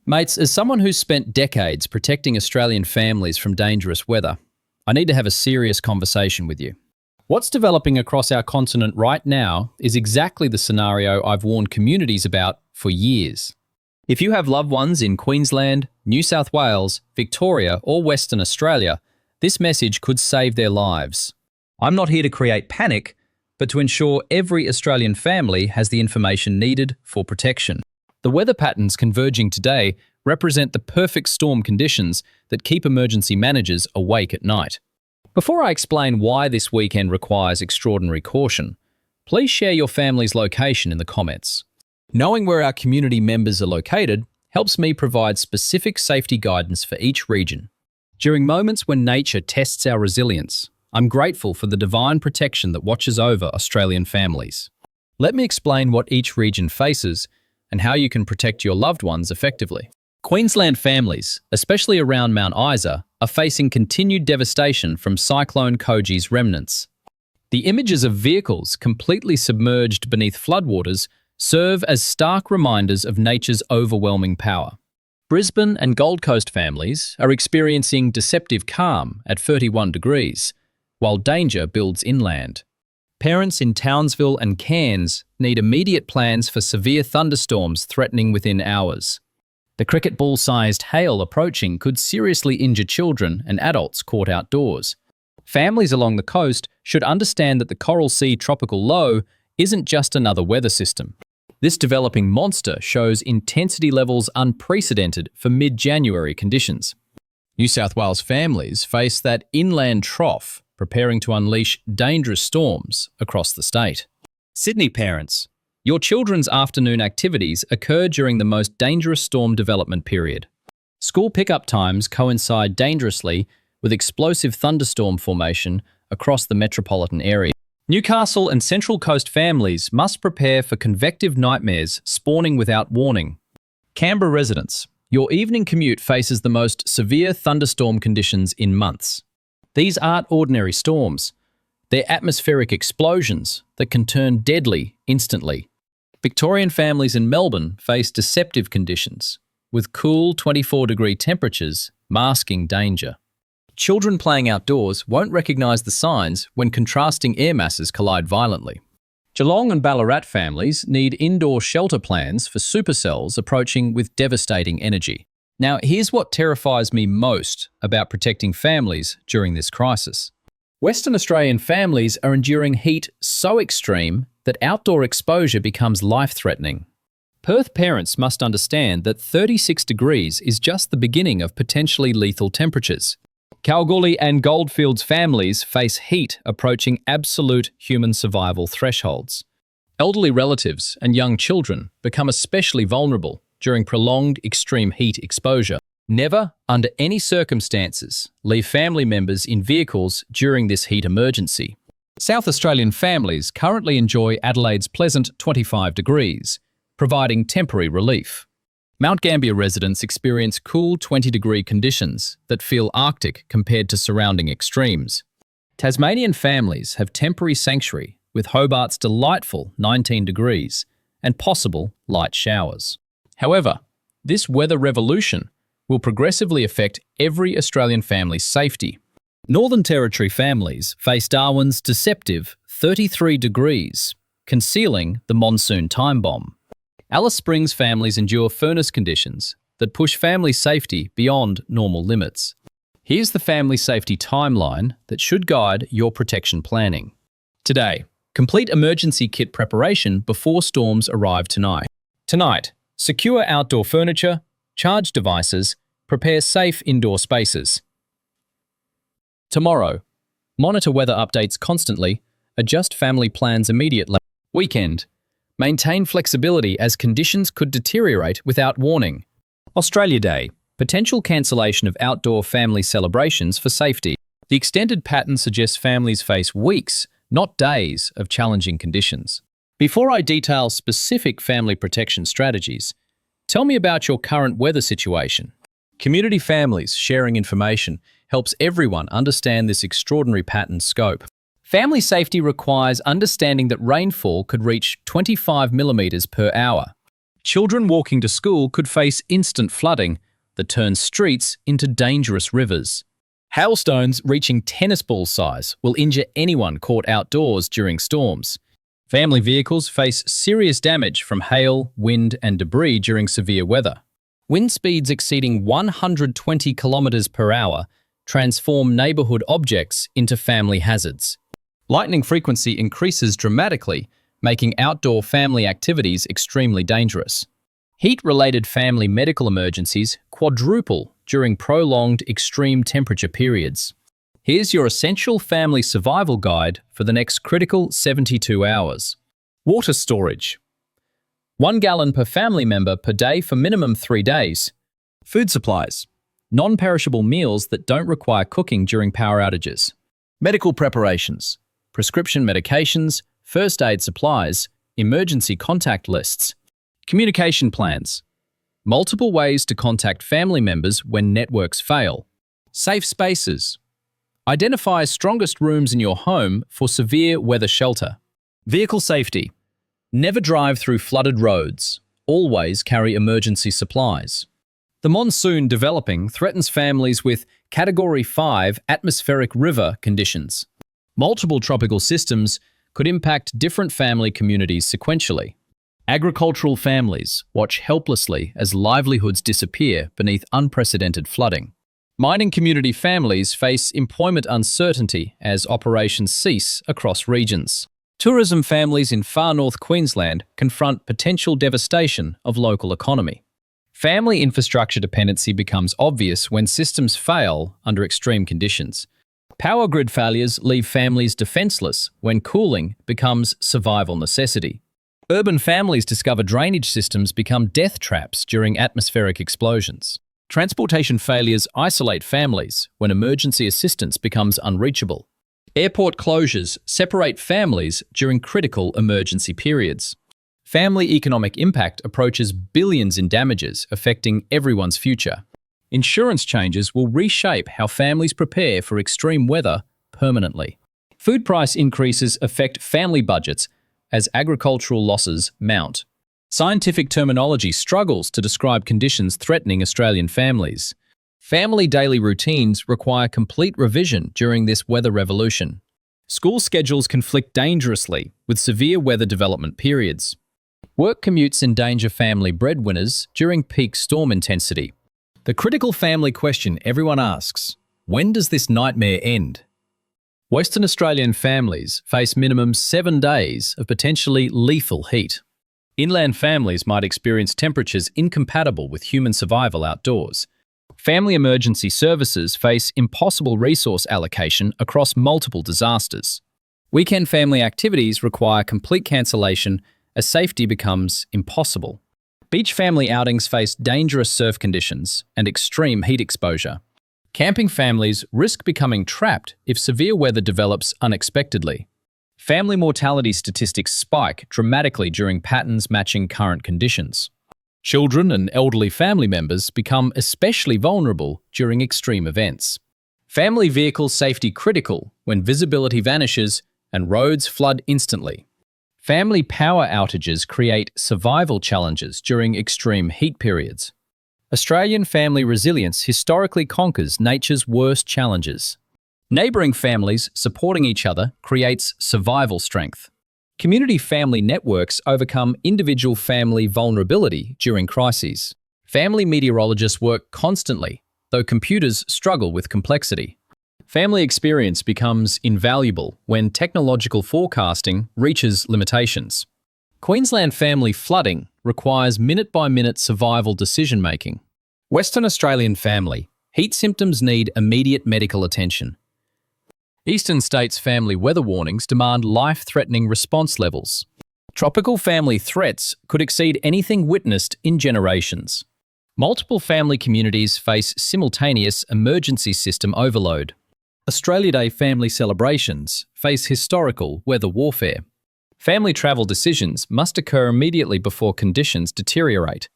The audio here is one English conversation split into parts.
Mates, as someone who's spent decades protecting Australian families from dangerous weather, I need to have a serious conversation with you. What's developing across our continent right now is exactly the scenario I've warned communities about for years. If you have loved ones in Queensland, New South Wales, Victoria, or Western Australia, this message could save their lives. I'm not here to create panic, but to ensure every Australian family has the information needed for protection. The weather patterns converging today represent the perfect storm conditions that keep emergency managers awake at night. Before I explain why this weekend requires extraordinary caution, please share your family's location in the comments. Knowing where our community members are located helps me provide specific safety guidance for each region. During moments when nature tests our resilience, I'm grateful for the divine protection that watches over Australian families. Let me explain what each region faces and how you can protect your loved ones effectively. Queensland families, especially around Mount Isa, are facing continued devastation from Cyclone Koji's remnants. The images of vehicles completely submerged beneath floodwaters serve as stark reminders of nature's overwhelming power. Brisbane and Gold Coast families are experiencing deceptive calm at 31 degrees, while danger builds inland. Parents in Townsville and Cairns need immediate plans for severe thunderstorms threatening within hours. The cricket ball-sized hail approaching could seriously injure children and adults caught outdoors. Families along the coast should understand that the Coral Sea Tropical Low isn't just another weather system. This developing monster shows intensity levels unprecedented for mid-January conditions. New South Wales families face that inland trough, preparing to unleash dangerous storms across the state. Sydney parents, your children's afternoon activities occur during the most dangerous storm development period. School pickup times coincide dangerously with explosive thunderstorm formation across the metropolitan area. Newcastle and Central Coast families must prepare for convective nightmares spawning without warning. Canberra residents, your evening commute faces the most severe thunderstorm conditions in months. These aren't ordinary storms. They're atmospheric explosions that can turn deadly instantly. Victorian families in Melbourne face deceptive conditions, with cool 24-degree temperatures masking danger. Children playing outdoors won't recognise the signs when contrasting air masses collide violently. Geelong and Ballarat families need indoor shelter plans for supercells approaching with devastating energy. Now, here's what terrifies me most about protecting families during this crisis. Western Australian families are enduring heat so extreme that outdoor exposure becomes life-threatening. Perth parents must understand that 36 degrees is just the beginning of potentially lethal temperatures. Kalgoorlie and Goldfields families face heat approaching absolute human survival thresholds. Elderly relatives and young children become especially vulnerable during prolonged extreme heat exposure. Never, under any circumstances, leave family members in vehicles during this heat emergency. South Australian families currently enjoy Adelaide's pleasant 25 degrees, providing temporary relief. Mount Gambier residents experience cool 20-degree conditions that feel Arctic compared to surrounding extremes. Tasmanian families have temporary sanctuary with Hobart's delightful 19 degrees and possible light showers. However, this weather revolution will progressively affect every Australian family's safety. Northern Territory families face Darwin's deceptive 33 degrees, concealing the monsoon time bomb. Alice Springs families endure furnace conditions that push family safety beyond normal limits. Here's the family safety timeline that should guide your protection planning. Today, complete emergency kit preparation before storms arrive tonight. Tonight, secure outdoor furniture, charge devices, prepare safe indoor spaces. Tomorrow, monitor weather updates constantly, adjust family plans immediately. Weekend, maintain flexibility as conditions could deteriorate without warning. Australia Day, potential cancellation of outdoor family celebrations for safety. The extended pattern suggests families face weeks, not days, of challenging conditions. Before I detail specific family protection strategies, tell me about your current weather situation. Community families sharing information helps everyone understand this extraordinary pattern scope. Family safety requires understanding that rainfall could reach 25 millimetres per hour. Children walking to school could face instant flooding that turns streets into dangerous rivers. Hailstones reaching tennis ball size will injure anyone caught outdoors during storms. Family vehicles face serious damage from hail, wind, and debris during severe weather. Wind speeds exceeding 120 kilometers per hour transform neighborhood objects into family hazards. Lightning frequency increases dramatically, making outdoor family activities extremely dangerous. Heat-related family medical emergencies quadruple during prolonged extreme temperature periods. Here's your essential family survival guide for the next critical 72 hours. Water storage. 1 gallon per family member per day for minimum 3 days. Food supplies. Non-perishable meals that don't require cooking during power outages. Medical preparations. Prescription medications, first aid supplies, emergency contact lists. Communication plans. Multiple ways to contact family members when networks fail. Safe spaces. Identify strongest rooms in your home for severe weather shelter. Vehicle safety. Never drive through flooded roads. Always carry emergency supplies. The monsoon developing threatens families with Category 5 atmospheric river conditions. Multiple tropical systems could impact different family communities sequentially. Agricultural families watch helplessly as livelihoods disappear beneath unprecedented flooding. Mining community families face employment uncertainty as operations cease across regions. Tourism families in far north Queensland confront potential devastation of local economy. Family infrastructure dependency becomes obvious when systems fail under extreme conditions. Power grid failures leave families defenseless when cooling becomes survival necessity. Urban families discover drainage systems become death traps during atmospheric explosions. Transportation failures isolate families when emergency assistance becomes unreachable. Airport closures separate families during critical emergency periods. Family economic impact approaches billions in damages, affecting everyone's future. Insurance changes will reshape how families prepare for extreme weather permanently. Food price increases affect family budgets as agricultural losses mount. Scientific terminology struggles to describe conditions threatening Australian families. Family daily routines require complete revision during this weather revolution. School schedules conflict dangerously with severe weather development periods. Work commutes endanger family breadwinners during peak storm intensity. The critical family question everyone asks: when does this nightmare end? Western Australian families face minimum 7 days of potentially lethal heat. Inland families might experience temperatures incompatible with human survival outdoors. Family emergency services face impossible resource allocation across multiple disasters. Weekend family activities require complete cancellation as safety becomes impossible. Beach family outings face dangerous surf conditions and extreme heat exposure. Camping families risk becoming trapped if severe weather develops unexpectedly. Family mortality statistics spike dramatically during patterns matching current conditions. Children and elderly family members become especially vulnerable during extreme events. Family vehicle safety critical when visibility vanishes and roads flood instantly. Family power outages create survival challenges during extreme heat periods. Australian family resilience historically conquers nature's worst challenges. Neighbouring families supporting each other creates survival strength. Community family networks overcome individual family vulnerability during crises. Family meteorologists work constantly, though computers struggle with complexity. Family experience becomes invaluable when technological forecasting reaches limitations. Queensland family flooding requires minute-by-minute survival decision-making. Western Australian family, heat symptoms need immediate medical attention. Eastern states family weather warnings demand life-threatening response levels. Tropical family threats could exceed anything witnessed in generations. Multiple family communities face simultaneous emergency system overload. Australia Day family celebrations face historical weather warfare. Family travel decisions must occur immediately before conditions deteriorate.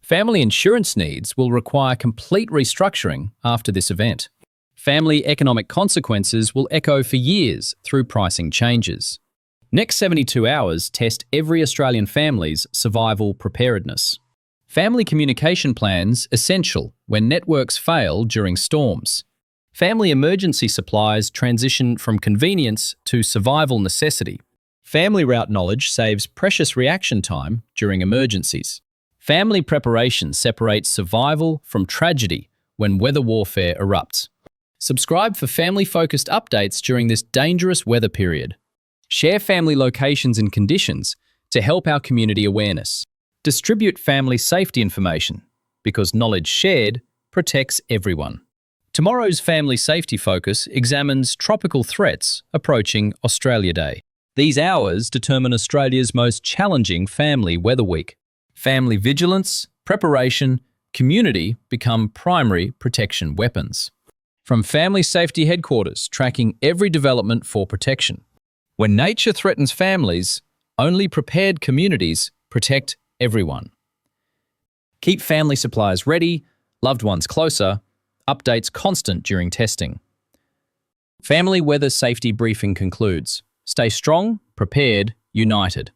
Family insurance needs will require complete restructuring after this event. Family economic consequences will echo for years through pricing changes. Next 72 hours test every Australian family's survival preparedness. Family communication plans essential when networks fail during storms. Family emergency supplies transition from convenience to survival necessity. Family route knowledge saves precious reaction time during emergencies. Family preparation separates survival from tragedy when weather warfare erupts. Subscribe for family-focused updates during this dangerous weather period. Share family locations and conditions to help our community awareness. Distribute family safety information because knowledge shared protects everyone. Tomorrow's Family Safety Focus examines tropical threats approaching Australia Day. These hours determine Australia's most challenging family weather week. Family vigilance, preparation, community become primary protection weapons. From Family Safety Headquarters, tracking every development for protection. When nature threatens families, only prepared communities protect everyone. Keep family supplies ready, loved ones closer, updates constant during testing. Family Weather Safety Briefing concludes. Stay strong, prepared, united.